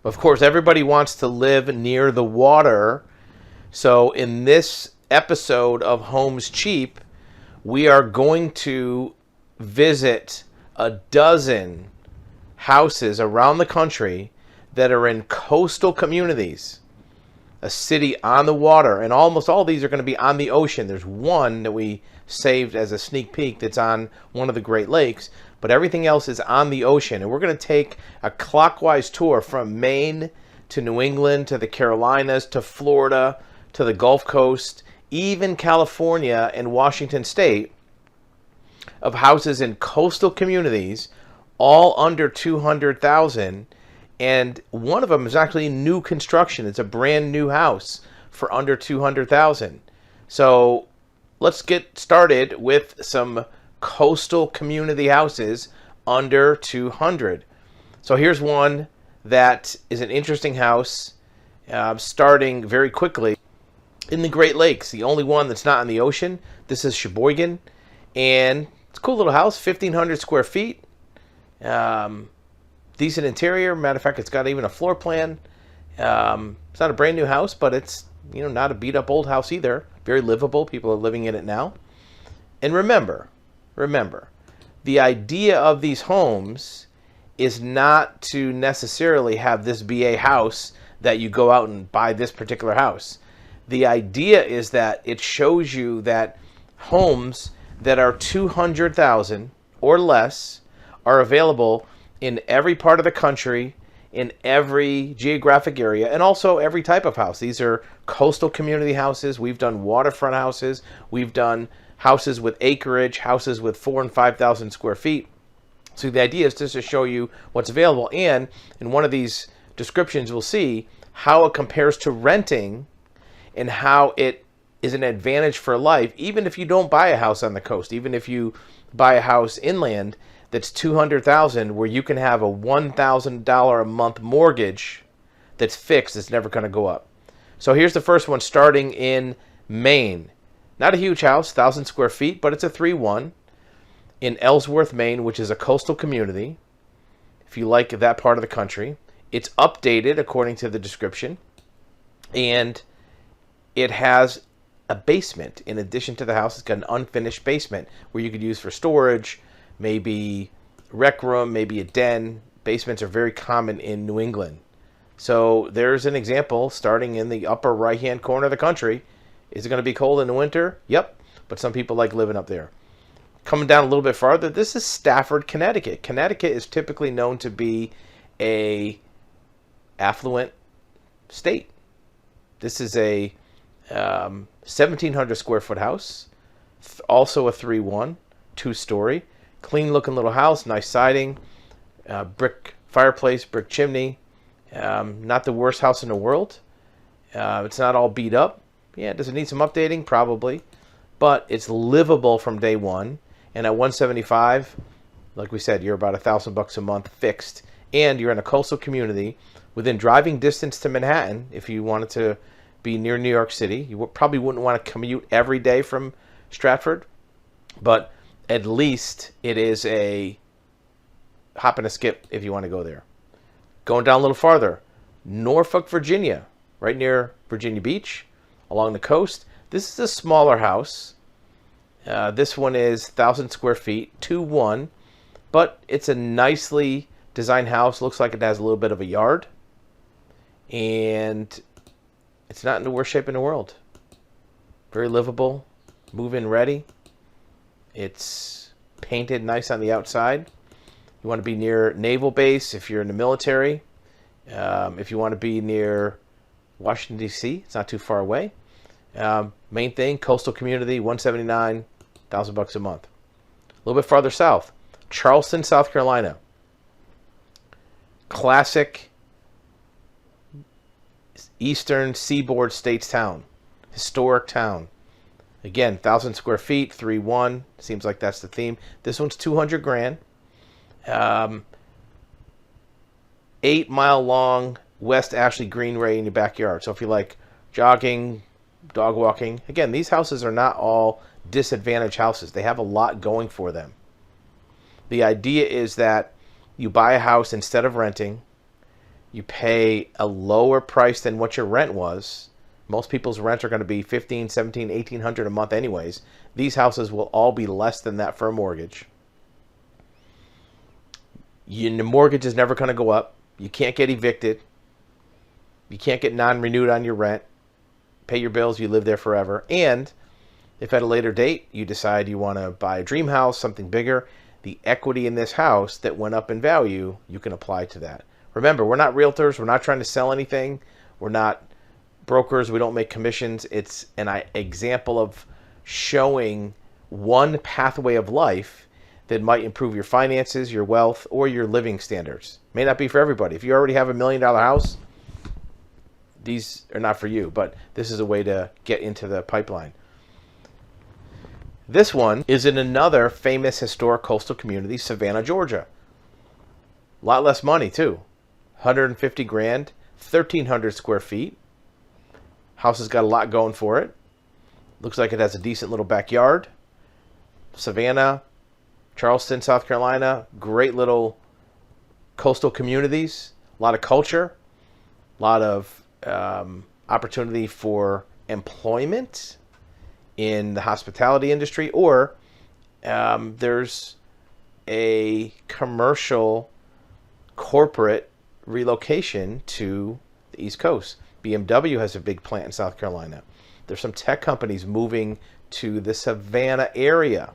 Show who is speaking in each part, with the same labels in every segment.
Speaker 1: Of course, everybody wants to live near the water. So in this episode of Homes Cheap, we are going to visit a dozen houses around the country that are in coastal communities, a city on the water, and almost all of these are going to be on the ocean. There's one that we saved as a sneak peek that's on one of the Great Lakes, but everything else is on the ocean. And we're going to take a clockwise tour from Maine to New England to the Carolinas to Florida to the Gulf Coast, even California and Washington State, of houses in coastal communities, all under 200,000. And one of them is actually new construction. It's a brand new house for under 200,000. So let's get started with some coastal community houses under 200. So here's one that is an interesting house, starting very quickly in the Great Lakes. The only one that's not in the ocean. This is Sheboygan, and it's a cool little house, 1,500 square feet. Decent interior. Matter of fact, it's got even a floor plan. It's not a brand new house, but it's not a beat up old house either. Very livable. People are living in it now. And remember, the idea of these homes is not to necessarily have this be a house that you go out and buy this particular house. The idea is that it shows you that homes that are 200,000 or less are available in every part of the country, in every geographic area, and also every type of house. These are coastal community houses. We've done waterfront houses. We've done houses with acreage, houses with 4,000 and 5,000 square feet. So the idea is just to show you what's available. And in one of these descriptions, we'll see how it compares to renting and how it is an advantage for life, even if you don't buy a house on the coast, even if you buy a house inland that's 200,000, where you can have a $1,000 a month mortgage that's fixed, that's never going to go up. So here's the first one, starting in Maine. Not a huge house, 1,000 square feet, but it's a 3-1 in Ellsworth, Maine, which is a coastal community, if you like that part of the country. It's updated according to the description, and it has a basement in addition to the house. It's got an unfinished basement where you could use for storage, maybe rec room, maybe a den. Basements are very common in New England. So there's an example starting in the upper right-hand corner of the country. Is it going to be cold in the winter? Yep. But some people like living up there. Coming down a little bit farther, this is Stafford, Connecticut. Connecticut is typically known to be a affluent state. This is a 1,700 square foot house, also a 3-1, 2-story. Clean looking little house, nice siding, brick fireplace, brick chimney. Not the worst house in the world. It's not all beat up. Yeah, does it need some updating? Probably. But it's livable from day one. And at $175, like we said, you're about $1,000 a month fixed. And you're in a coastal community within driving distance to Manhattan. If you wanted to be near New York City, you probably wouldn't want to commute every day from Stratford. But at least it is a hop and a skip if you want to go there. Going down a little farther, Norfolk, Virginia, right near Virginia Beach, along the coast. This is a smaller house. This one is 1,000 square feet, 2-1, but it's a nicely designed house. Looks like it has a little bit of a yard, and it's not in the worst shape in the world. Very livable, move-in ready. It's painted nice on the outside. You want to be near naval base if you're in the military. If you want to be near Washington, D.C., it's not too far away. Main thing, coastal community, $179, $1,000 a month. A little bit farther south, Charleston, South Carolina. Classic eastern seaboard states town. Historic town. Again, 1,000 square feet, 3-1. Seems like that's the theme. This one's $200,000. 8-mile long West Ashley Greenway in your backyard. So if you like jogging, dog walking, again, these houses are not all disadvantaged houses. They have a lot going for them. The idea is that you buy a house instead of renting. You pay a lower price than what your rent was. Most people's rents are going to be $1,500, $1,700, $1,800 a month anyways. These houses will all be less than that for a mortgage. Your mortgage is never going to go up. You can't get evicted. You can't get non-renewed on your rent. Pay your bills, you live there forever. And if at a later date you decide you want to buy a dream house, something bigger, the equity in this house that went up in value, you can apply to that. Remember, we're not realtors. We're not trying to sell anything. We're not brokers. We don't make commissions. It's an example of showing one pathway of life that might improve your finances, your wealth, or your living standards. May not be for everybody. If you already have $1 million house, these are not for you, but this is a way to get into the pipeline. This one is in another famous historic coastal community, Savannah, Georgia. A lot less money too. 150 grand, 1,300 square feet. House has got a lot going for it. Looks like it has a decent little backyard. Savannah, Charleston, South Carolina, great little coastal communities. A lot of culture, a lot of opportunity for employment in the hospitality industry, or there's a commercial corporate relocation to the East Coast. BMW has a big plant in South Carolina. There's some tech companies moving to the Savannah area.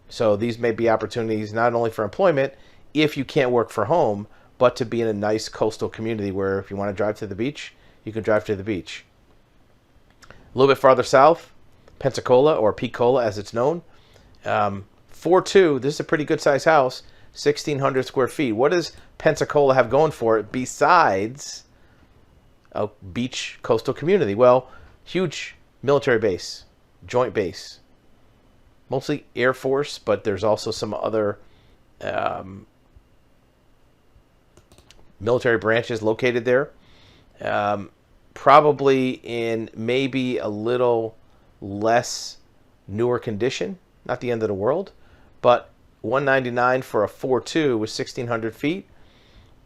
Speaker 1: So these may be opportunities not only for employment, if you can't work from home, but to be in a nice coastal community where if you want to drive to the beach, you can drive to the beach. A little bit farther south, Pensacola, or Picola as it's known. 4.2, this is a pretty good size house, 1,600 square feet. What does Pensacola have going for it besides a beach coastal community? Well, huge military base, joint base. Mostly Air Force, but there's also some other military branches located there. Probably in maybe a little less newer condition. Not the end of the world, but $199 for a 4.2 with 1,600 feet.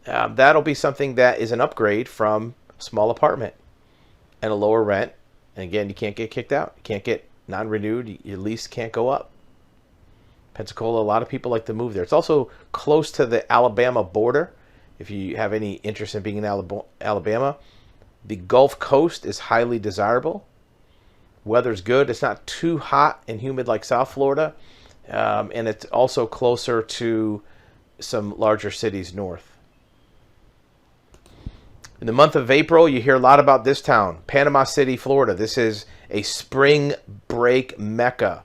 Speaker 1: That'll be something that is an upgrade from a small apartment and a lower rent. And again, you can't get kicked out. You can't get non-renewed. Your lease can't go up. Pensacola, a lot of people like to move there. It's also close to the Alabama border. If you have any interest in being in Alabama, the Gulf Coast is highly desirable. Weather's good. It's not too hot and humid like South Florida. And it's also closer to some larger cities north. In the month of April, you hear a lot about this town, Panama City, Florida. This is a spring break mecca.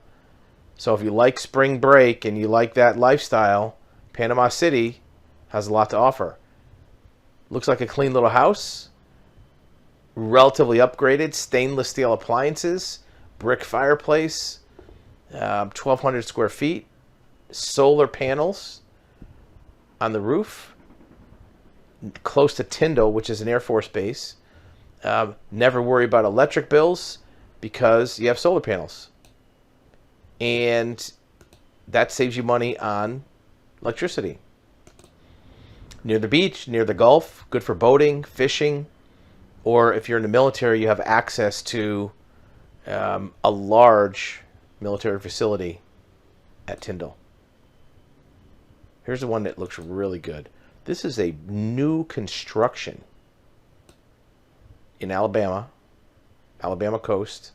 Speaker 1: So if you like spring break and you like that lifestyle, Panama City has a lot to offer. Looks like a clean little house. Relatively upgraded, stainless steel appliances, brick fireplace, 1,200 square feet, solar panels on the roof, close to Tyndall, which is an Air Force base. Never worry about electric bills because you have solar panels. And that saves you money on electricity. Near the beach, near the Gulf, good for boating, fishing, or if you're in the military, you have access to a large military facility at Tyndall. Here's the one that looks really good. This is a new construction in Alabama, Alabama coast.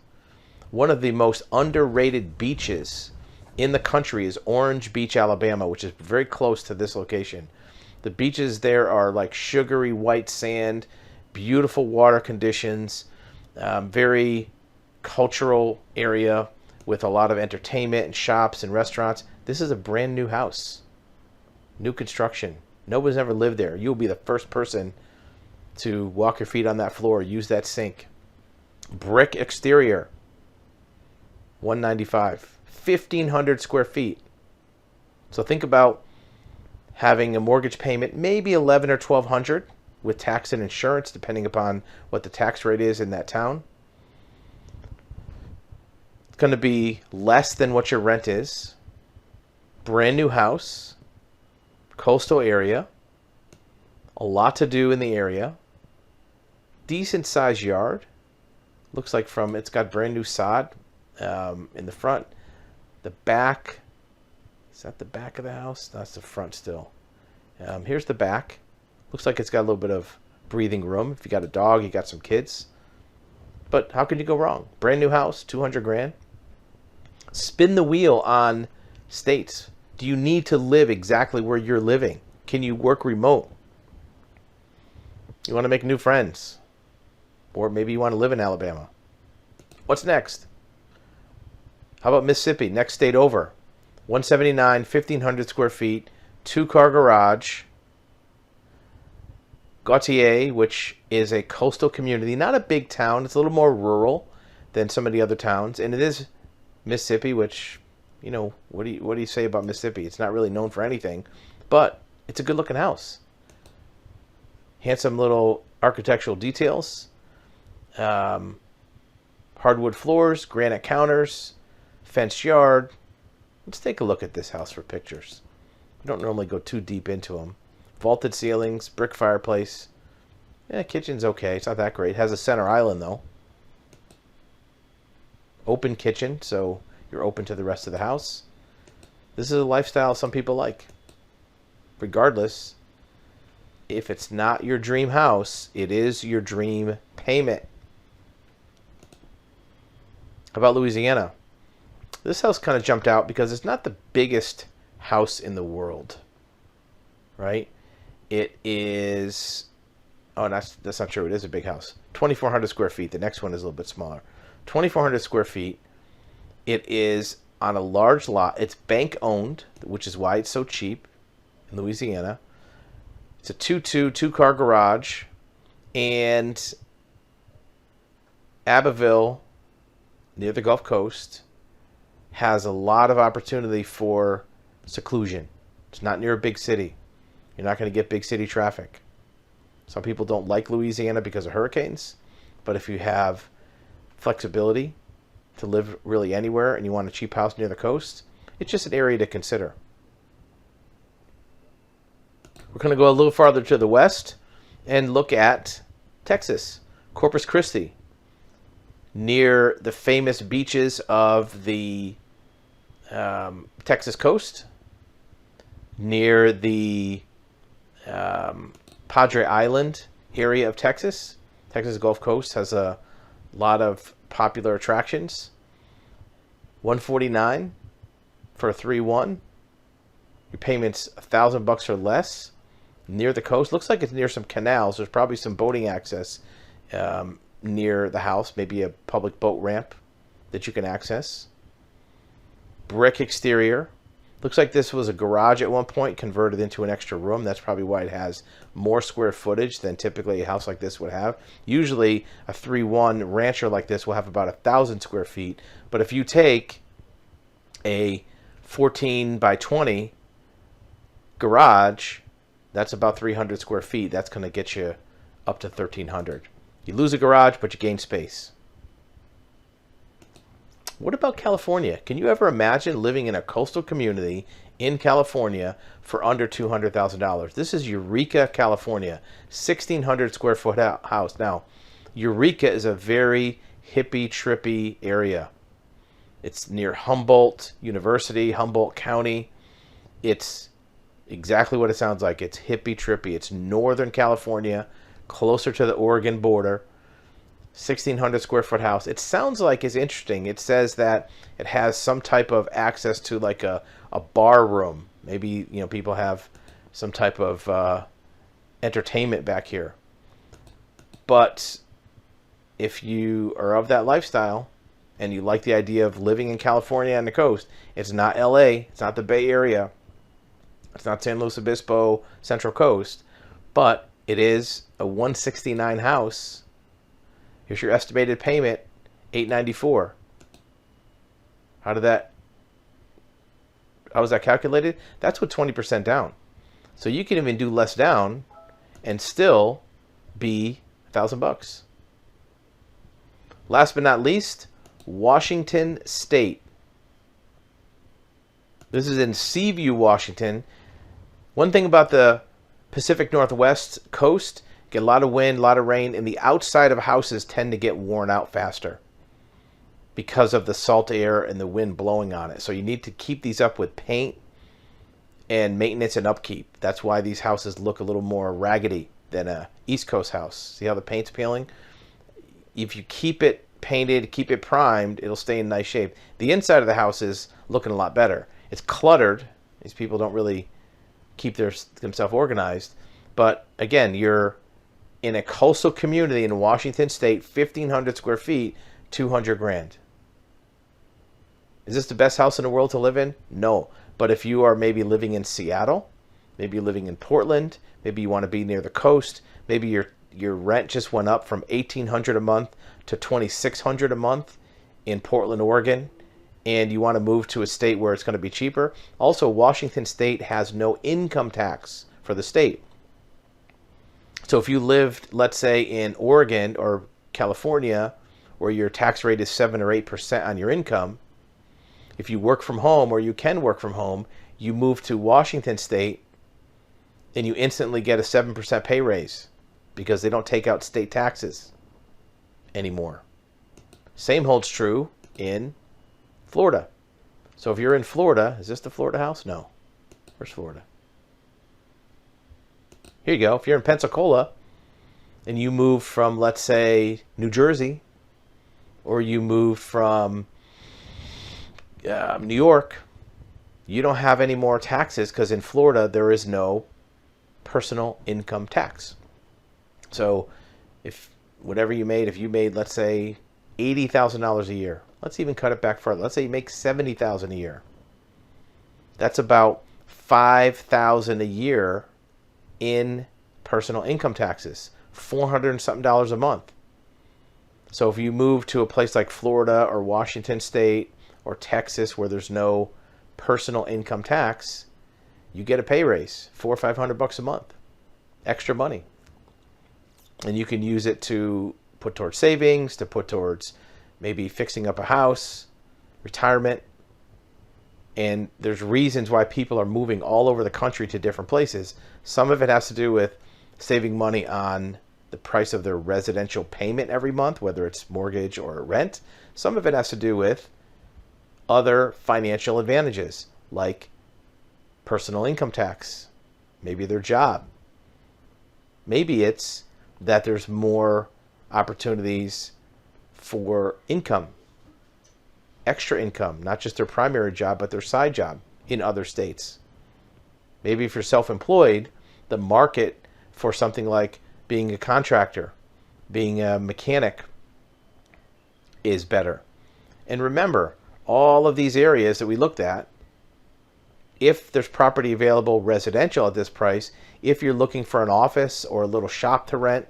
Speaker 1: One of the most underrated beaches in the country is Orange Beach, Alabama, which is very close to this location. The beaches there are like sugary white sand, beautiful water conditions, very cultural area with a lot of entertainment and shops and restaurants. This is a brand new house, new construction. Nobody's ever lived there. You'll be the first person to walk your feet on that floor, use that sink. Brick exterior, $195, 1,500 square feet. So think about having a mortgage payment, maybe $1,100 or $1,200 with tax and insurance, depending upon what the tax rate is in that town. It's going to be less than what your rent is. Brand new house, coastal area, A lot to do in the area. Decent sized yard. Looks like it's got brand new sod in the front. The back, is that the back of the house? That's the front still. Here's the back. Looks like it's got a little bit of breathing room. If you got a dog, you got some kids. But how can you go wrong? Brand new house, 200 grand. Spin the wheel on states. Do you need to live exactly where you're living? Can you work remote? You want to make new friends? Or maybe you want to live in Alabama. What's next? How about Mississippi? Next state over. 179, 1,500 square feet, 2-car garage. Gautier, which is a coastal community, not a big town. It's a little more rural than some of the other towns. And it is Mississippi, which, you know, what do you say about Mississippi? It's not really known for anything, but it's a good-looking house. Handsome little architectural details. Hardwood floors, granite counters, fenced yard. Let's take a look at this house for pictures. I don't normally go too deep into them. Vaulted ceilings, brick fireplace. Yeah, kitchen's okay. It's not that great. It has a center island, though. Open kitchen, so you're open to the rest of the house. This is a lifestyle some people like. Regardless, if it's not your dream house, it is your dream payment. How about Louisiana? This house kind of jumped out because it's not the biggest house in the world, right? It is, oh, that's not true. It is a big house. 2,400 square feet. The next one is a little bit smaller. 2,400 square feet. It is on a large lot. It's bank owned, which is why it's so cheap in Louisiana. It's a 2-car garage, and Abbeville, near the Gulf Coast, has a lot of opportunity for seclusion. It's not near a big city. You're not going to get big city traffic. Some people don't like Louisiana because of hurricanes, but if you have flexibility to live really anywhere and you want a cheap house near the coast, it's just an area to consider. We're going to go a little farther to the west and look at Texas, Corpus Christi, near the famous beaches of the Texas coast, near the Padre Island area of Texas. Texas Gulf Coast has a lot of popular attractions. 149 for a 3-1. Your payment's $1,000 or less. Near the coast. Looks like it's near some canals. There's probably some boating access near the house. Maybe a public boat ramp that you can access. Brick exterior. Looks like this was a garage at one point, converted into an extra room. That's probably why it has more square footage than typically a house like this would have. Usually a 3-1 rancher like this will have about 1,000 square feet. But if you take a 14 by 20 garage, that's about 300 square feet. That's going to get you up to 1,300. You lose a garage, but you gain space. What about California? Can you ever imagine living in a coastal community in California for under $200,000? This is Eureka, California, 1,600 square foot house. Now, Eureka is a very hippie, trippy area. It's near Humboldt University, Humboldt County. It's exactly what it sounds like. It's hippie, trippy. It's Northern California, closer to the Oregon border. 1,600 square foot house. It sounds like it's interesting. It says that it has some type of access to like a bar room. Maybe, you know, people have some type of entertainment back here. But if you are of that lifestyle and you like the idea of living in California on the coast, it's not LA, it's not the Bay Area, it's not San Luis Obispo, Central Coast, but it is a 169 house. Here's your estimated payment, $894. How was that calculated? That's with 20% down. So you can even do less down and still be $1,000. Last but not least, Washington State. This is in Seaview, Washington. One thing about the Pacific Northwest coast, get a lot of wind, a lot of rain, and the outside of houses tend to get worn out faster because of the salt air and the wind blowing on it. So you need to keep these up with paint and maintenance and upkeep. That's why these houses look a little more raggedy than a East Coast house. See how the paint's peeling? If you keep it painted, keep it primed, it'll stay in nice shape. The inside of the house is looking a lot better. It's cluttered. These people don't really keep themselves organized. But again, you're in a coastal community in Washington State, 1,500 square feet, 200 grand. Is this the best house in the world to live in? No. But if you are maybe living in Seattle, maybe you're living in Portland, maybe you want to be near the coast, maybe your rent just went up from $1,800 a month to $2,600 a month in Portland, Oregon, and you want to move to a state where it's going to be cheaper. Also, Washington State has no income tax for the state. So if you lived, let's say, in Oregon or California, where your tax rate is 7 or 8% on your income, if you work from home or you can work from home, you move to Washington State and you instantly get a 7% pay raise because they don't take out state taxes anymore. Same holds true in Florida. So if you're in Florida, is this the Florida house? No. Where's Florida? Here you go. If you're in Pensacola and you move from, let's say, New Jersey, or you move from New York, you don't have any more taxes because in Florida there is no personal income tax. So if whatever you made, if you made, let's say, $80,000 a year, let's even cut it back further. Let's say you make $70,000 a year. That's about $5,000 a year in personal income taxes, $400 and something a month. So if you move to a place like Florida or Washington State or Texas where there's no personal income tax, you get a pay raise, $400 or $500 a month, extra money. And you can use it to put towards savings, to put towards maybe fixing up a house, retirement. And there's reasons why people are moving all over the country to different places. Some of it has to do with saving money on the price of their residential payment every month, whether it's mortgage or rent. Some of it has to do with other financial advantages like personal income tax, maybe their job. Maybe it's that there's more opportunities for income, extra income, not just their primary job, but their side job in other states. Maybe if you're self-employed, the market for something like being a contractor, being a mechanic is better. And remember, all of these areas that we looked at, if there's property available residential at this price, if you're looking for an office or a little shop to rent,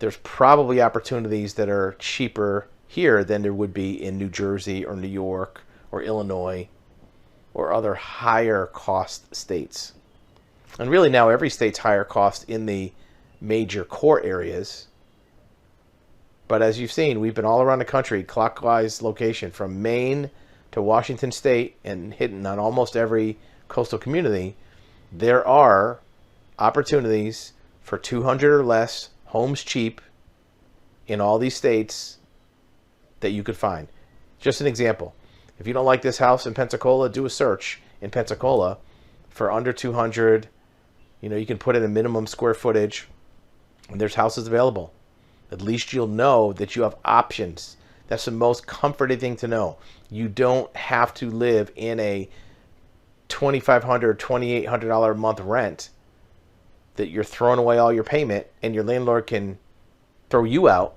Speaker 1: there's probably opportunities that are cheaper here than there would be in New Jersey or New York or Illinois or other higher cost states. And really now every state's higher cost in the major core areas. But as you've seen, we've been all around the country, clockwise location, from Maine to Washington State and hitting on almost every coastal community. There are opportunities for 200 or less, homes cheap, in all these states that you could find. Just an example. If you don't like this house in Pensacola, do a search in Pensacola for under 200. You can put in a minimum square footage, and there's houses available. At least you'll know that you have options. That's the most comforting thing to know. You don't have to live in a $2,500, $2,800 a month rent that you're throwing away all your payment, and your landlord can throw you out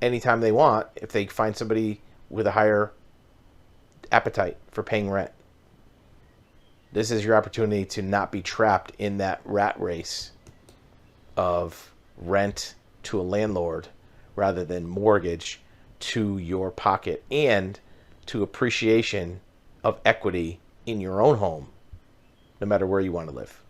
Speaker 1: anytime they want if they find somebody with a higher appetite for paying rent. This is your opportunity to not be trapped in that rat race of rent to a landlord rather than mortgage to your pocket, and to appreciation of equity in your own home, no matter where you want to live.